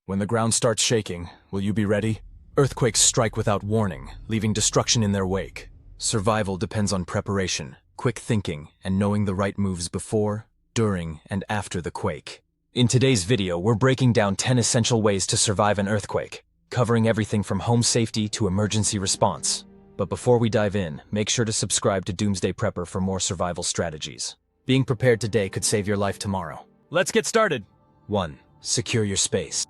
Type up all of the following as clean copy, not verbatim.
When the ground starts shaking, will you be ready? Earthquakes strike without warning, leaving destruction in their wake. Survival depends on preparation, quick thinking, and knowing the right moves before, during, and after the quake. In today's video, we're breaking down 10 essential ways to survive an earthquake, covering everything from home safety to emergency response. But before we dive in, make sure to subscribe to Doomsday Prepper for more survival strategies. Being prepared today could save your life tomorrow. Let's get started! 1. Secure your space.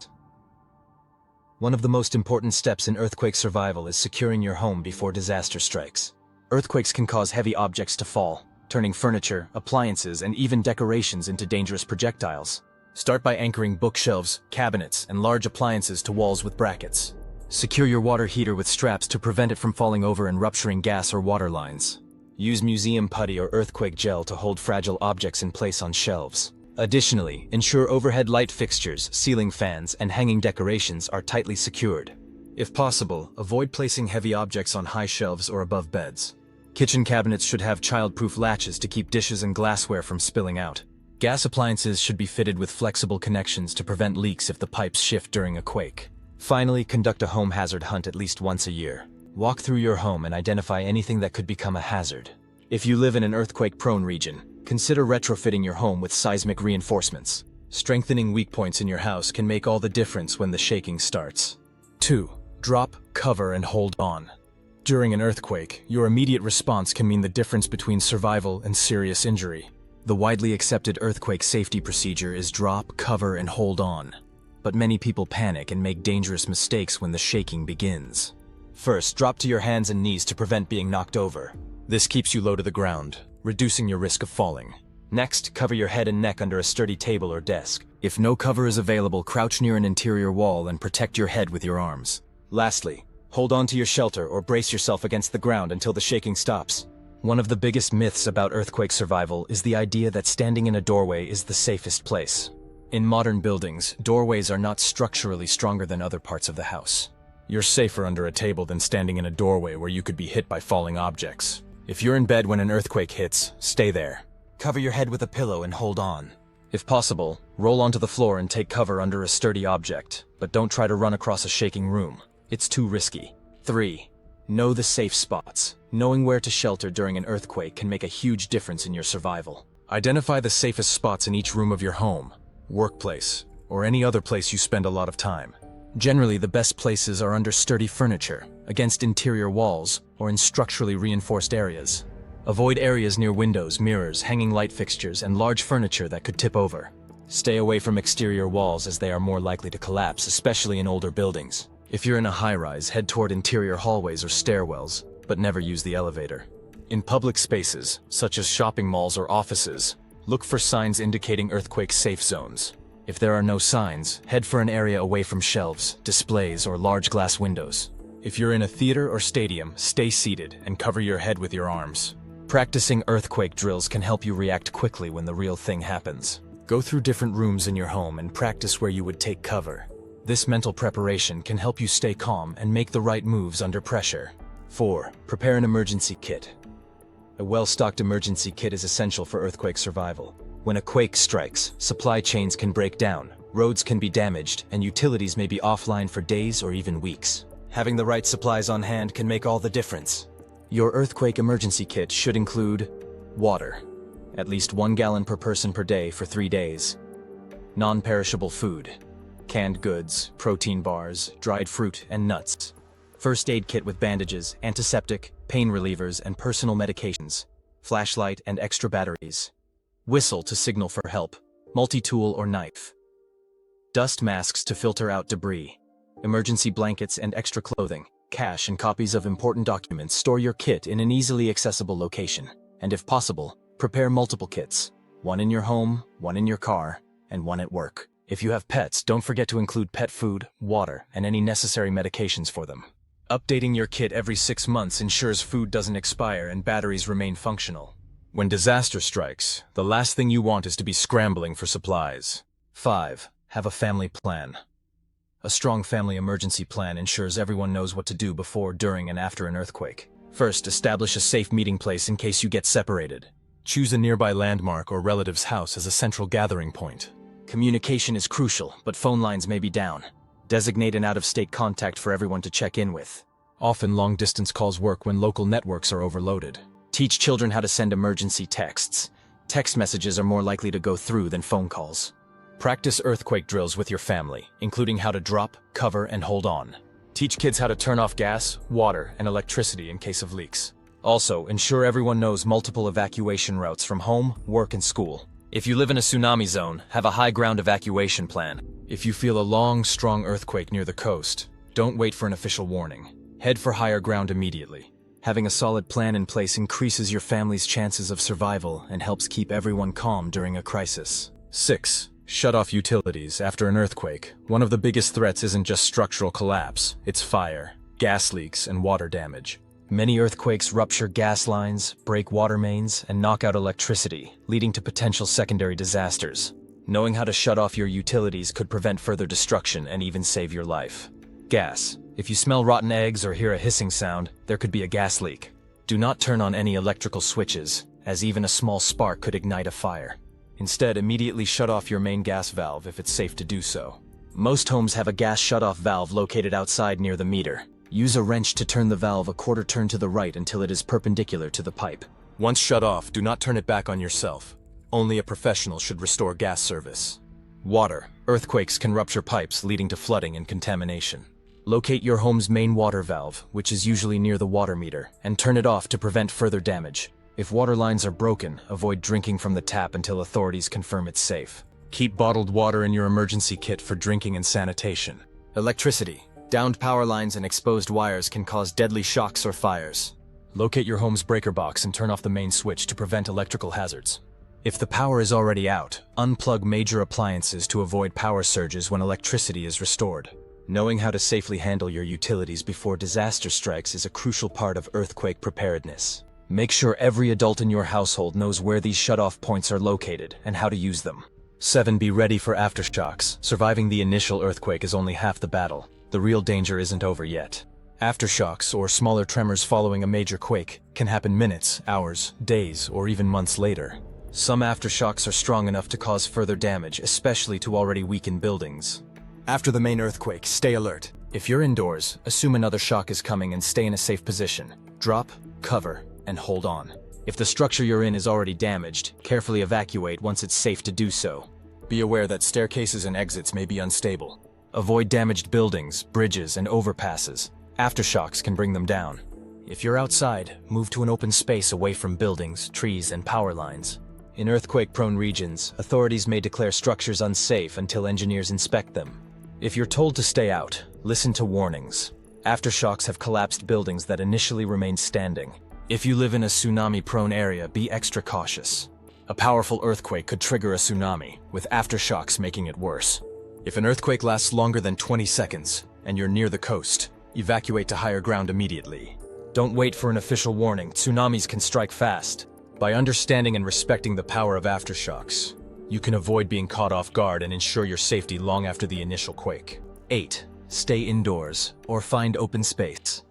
One of the most important steps in earthquake survival is securing your home before disaster strikes. Earthquakes can cause heavy objects to fall, turning furniture, appliances, and even decorations into dangerous projectiles. Start by anchoring bookshelves, cabinets, and large appliances to walls with brackets. Secure your water heater with straps to prevent it from falling over and rupturing gas or water lines. Use museum putty or earthquake gel to hold fragile objects in place on shelves. Additionally, ensure overhead light fixtures, ceiling fans, and hanging decorations are tightly secured. If possible, avoid placing heavy objects on high shelves or above beds. Kitchen cabinets should have child-proof latches to keep dishes and glassware from spilling out. Gas appliances should be fitted with flexible connections to prevent leaks if the pipes shift during a quake. Finally, conduct a home hazard hunt at least once a year. Walk through your home and identify anything that could become a hazard. If you live in an earthquake-prone region, consider retrofitting your home with seismic reinforcements. Strengthening weak points in your house can make all the difference when the shaking starts. 2. Drop, cover, and hold on. During an earthquake, your immediate response can mean the difference between survival and serious injury. The widely accepted earthquake safety procedure is drop, cover, and hold on. But many people panic and make dangerous mistakes when the shaking begins. First, drop to your hands and knees to prevent being knocked over. This keeps you low to the ground, reducing your risk of falling. Next, cover your head and neck under a sturdy table or desk. If no cover is available, crouch near an interior wall and protect your head with your arms. Lastly, hold on to your shelter or brace yourself against the ground until the shaking stops. One of the biggest myths about earthquake survival is the idea that standing in a doorway is the safest place. In modern buildings, doorways are not structurally stronger than other parts of the house. You're safer under a table than standing in a doorway where you could be hit by falling objects. If you're in bed when an earthquake hits, stay there. Cover your head with a pillow and hold on. If possible, roll onto the floor and take cover under a sturdy object, but don't try to run across a shaking room. It's too risky. 3. Know the safe spots. Knowing where to shelter during an earthquake can make a huge difference in your survival. Identify the safest spots in each room of your home, workplace, or any other place you spend a lot of time. Generally, the best places are under sturdy furniture, against interior walls, or in structurally reinforced areas. Avoid areas near windows, mirrors, hanging light fixtures, and large furniture that could tip over. Stay away from exterior walls as they are more likely to collapse, especially in older buildings. If you're in a high-rise, head toward interior hallways or stairwells, but never use the elevator. In public spaces, such as shopping malls or offices, look for signs indicating earthquake-safe zones. If there are no signs, head for an area away from shelves, displays, or large glass windows. If you're in a theater or stadium, stay seated and cover your head with your arms. Practicing earthquake drills can help you react quickly when the real thing happens. Go through different rooms in your home and practice where you would take cover. This mental preparation can help you stay calm and make the right moves under pressure. 4. Prepare an emergency kit. A well-stocked emergency kit is essential for earthquake survival. When a quake strikes, supply chains can break down, roads can be damaged, and utilities may be offline for days or even weeks. Having the right supplies on hand can make all the difference. Your earthquake emergency kit should include water, at least 1 gallon per person per day for 3 days, non-perishable food, canned goods, protein bars, dried fruit, and nuts, first aid kit with bandages, antiseptic, pain relievers, and personal medications, flashlight and extra batteries, whistle to signal for help, multi-tool or knife, dust masks to filter out debris, emergency blankets and extra clothing, cash and copies of important documents. Store your kit in an easily accessible location, and if possible, prepare multiple kits, one in your home, one in your car, and one at work. If you have pets, don't forget to include pet food, water, and any necessary medications for them. Updating your kit every 6 months ensures food doesn't expire and batteries remain functional. When disaster strikes, the last thing you want is to be scrambling for supplies. 5. Have a family plan. A strong family emergency plan ensures everyone knows what to do before, during, and after an earthquake. First, establish a safe meeting place in case you get separated. Choose a nearby landmark or relative's house as a central gathering point. Communication is crucial, but phone lines may be down. Designate an out-of-state contact for everyone to check in with. Often long-distance calls work when local networks are overloaded. Teach children how to send emergency texts. Text messages are more likely to go through than phone calls. Practice earthquake drills with your family, including how to drop, cover, and hold on. Teach kids how to turn off gas, water, and electricity in case of leaks. Also, ensure everyone knows multiple evacuation routes from home, work, and school. If you live in a tsunami zone, have a high-ground evacuation plan. If you feel a long, strong earthquake near the coast, don't wait for an official warning. Head for higher ground immediately. Having a solid plan in place increases your family's chances of survival and helps keep everyone calm during a crisis. 6. Shut off utilities after an earthquake. One of the biggest threats isn't just structural collapse, it's fire, gas leaks, and water damage. Many earthquakes rupture gas lines, break water mains, and knock out electricity, leading to potential secondary disasters. Knowing how to shut off your utilities could prevent further destruction and even save your life. Gas. If you smell rotten eggs or hear a hissing sound, there could be a gas leak. Do not turn on any electrical switches, as even a small spark could ignite a fire. Instead, immediately shut off your main gas valve if it's safe to do so. Most homes have a gas shut-off valve located outside near the meter. Use a wrench to turn the valve a quarter turn to the right until it is perpendicular to the pipe. Once shut off, do not turn it back on yourself. Only a professional should restore gas service. Water. Earthquakes can rupture pipes, leading to flooding and contamination. Locate your home's main water valve, which is usually near the water meter, and turn it off to prevent further damage. If water lines are broken, avoid drinking from the tap until authorities confirm it's safe. Keep bottled water in your emergency kit for drinking and sanitation. Electricity. Downed power lines and exposed wires can cause deadly shocks or fires. Locate your home's breaker box and turn off the main switch to prevent electrical hazards. If the power is already out, unplug major appliances to avoid power surges when electricity is restored. Knowing how to safely handle your utilities before disaster strikes is a crucial part of earthquake preparedness. Make sure every adult in your household knows where these shut-off points are located and how to use them. 7. Be ready for aftershocks. Surviving the initial earthquake is only half the battle. The real danger isn't over yet. Aftershocks, or smaller tremors following a major quake, can happen minutes, hours, days, or even months later. Some aftershocks are strong enough to cause further damage, especially to already weakened buildings. After the main earthquake, stay alert. If you're indoors, assume another shock is coming and stay in a safe position. Drop, cover, and hold on. If the structure you're in is already damaged, carefully evacuate once it's safe to do so. Be aware that staircases and exits may be unstable. Avoid damaged buildings, bridges, and overpasses. Aftershocks can bring them down. If you're outside, move to an open space away from buildings, trees, and power lines. In earthquake-prone regions, authorities may declare structures unsafe until engineers inspect them. If you're told to stay out, listen to warnings. Aftershocks have collapsed buildings that initially remained standing. If you live in a tsunami-prone area, be extra cautious. A powerful earthquake could trigger a tsunami, with aftershocks making it worse. If an earthquake lasts longer than 20 seconds, and you're near the coast, evacuate to higher ground immediately. Don't wait for an official warning. Tsunamis can strike fast. By understanding and respecting the power of aftershocks, you can avoid being caught off guard and ensure your safety long after the initial quake. 8. Stay indoors, or find open space.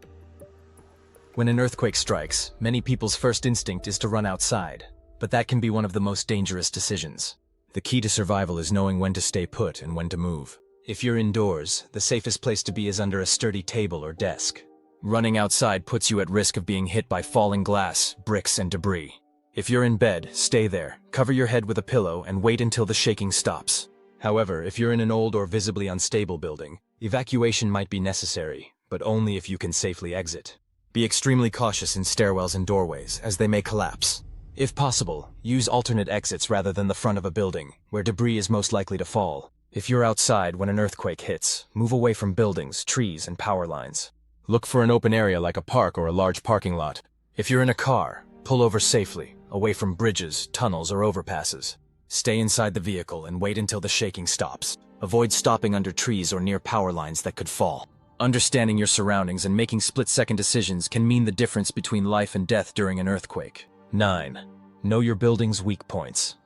When an earthquake strikes, many people's first instinct is to run outside, but that can be one of the most dangerous decisions. The key to survival is knowing when to stay put and when to move. If you're indoors, the safest place to be is under a sturdy table or desk. Running outside puts you at risk of being hit by falling glass, bricks, and debris. If you're in bed, stay there, cover your head with a pillow, and wait until the shaking stops. However, if you're in an old or visibly unstable building, evacuation might be necessary, but only if you can safely exit. Be extremely cautious in stairwells and doorways, as they may collapse. If possible, use alternate exits rather than the front of a building, where debris is most likely to fall. If you're outside when an earthquake hits, move away from buildings, trees, and power lines. Look for an open area like a park or a large parking lot. If you're in a car, pull over safely, away from bridges, tunnels, or overpasses. Stay inside the vehicle and wait until the shaking stops. Avoid stopping under trees or near power lines that could fall. Understanding your surroundings and making split-second decisions can mean the difference between life and death during an earthquake. 9. Know your building's weak points.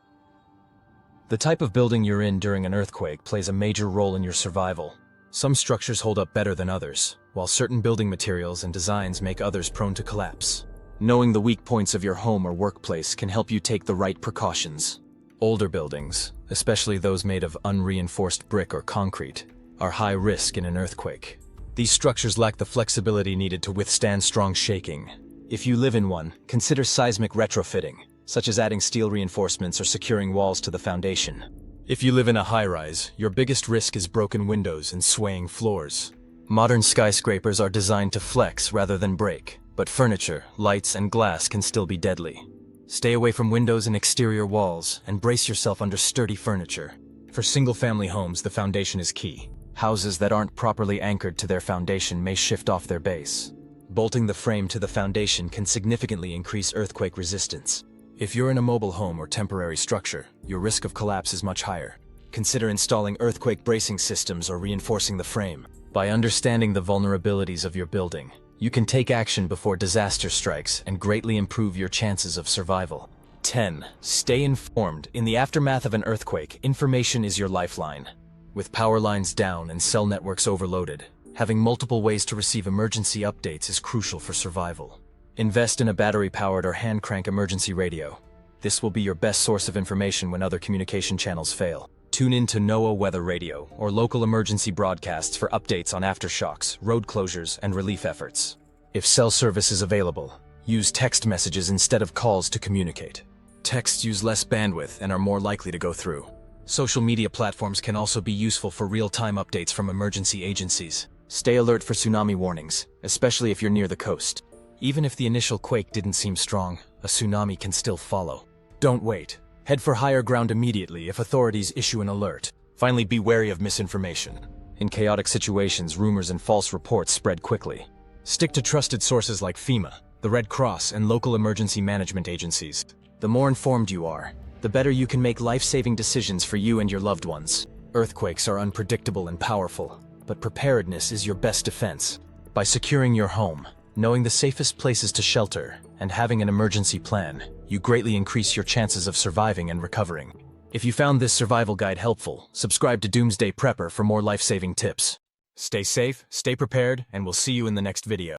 The type of building you're in during an earthquake plays a major role in your survival. Some structures hold up better than others, while certain building materials and designs make others prone to collapse. Knowing the weak points of your home or workplace can help you take the right precautions. Older buildings, especially those made of unreinforced brick or concrete, are high risk in an earthquake. These structures lack the flexibility needed to withstand strong shaking. If you live in one, consider seismic retrofitting, such as adding steel reinforcements or securing walls to the foundation. If you live in a high-rise, your biggest risk is broken windows and swaying floors. Modern skyscrapers are designed to flex rather than break, but furniture, lights, and glass can still be deadly. Stay away from windows and exterior walls, and brace yourself under sturdy furniture. For single-family homes, the foundation is key. Houses that aren't properly anchored to their foundation may shift off their base. Bolting the frame to the foundation can significantly increase earthquake resistance. If you're in a mobile home or temporary structure, your risk of collapse is much higher. Consider installing earthquake bracing systems or reinforcing the frame. By understanding the vulnerabilities of your building, you can take action before disaster strikes and greatly improve your chances of survival. 10. Stay informed. In the aftermath of an earthquake, information is your lifeline. With power lines down and cell networks overloaded, having multiple ways to receive emergency updates is crucial for survival. Invest in a battery-powered or hand-crank emergency radio. This will be your best source of information when other communication channels fail. Tune in to NOAA Weather Radio or local emergency broadcasts for updates on aftershocks, road closures, and relief efforts. If cell service is available, use text messages instead of calls to communicate. Texts use less bandwidth and are more likely to go through. Social media platforms can also be useful for real-time updates from emergency agencies. Stay alert for tsunami warnings, especially if you're near the coast. Even if the initial quake didn't seem strong, a tsunami can still follow. Don't wait. Head for higher ground immediately if authorities issue an alert. Finally, be wary of misinformation. In chaotic situations, rumors and false reports spread quickly. Stick to trusted sources like FEMA, the Red Cross, and local emergency management agencies. The more informed you are, the better you can make life-saving decisions for you and your loved ones. Earthquakes are unpredictable and powerful, but preparedness is your best defense. By securing your home, knowing the safest places to shelter, and having an emergency plan, you greatly increase your chances of surviving and recovering. If you found this survival guide helpful, subscribe to Doomsday Prepper for more life-saving tips. Stay safe, stay prepared, and we'll see you in the next video.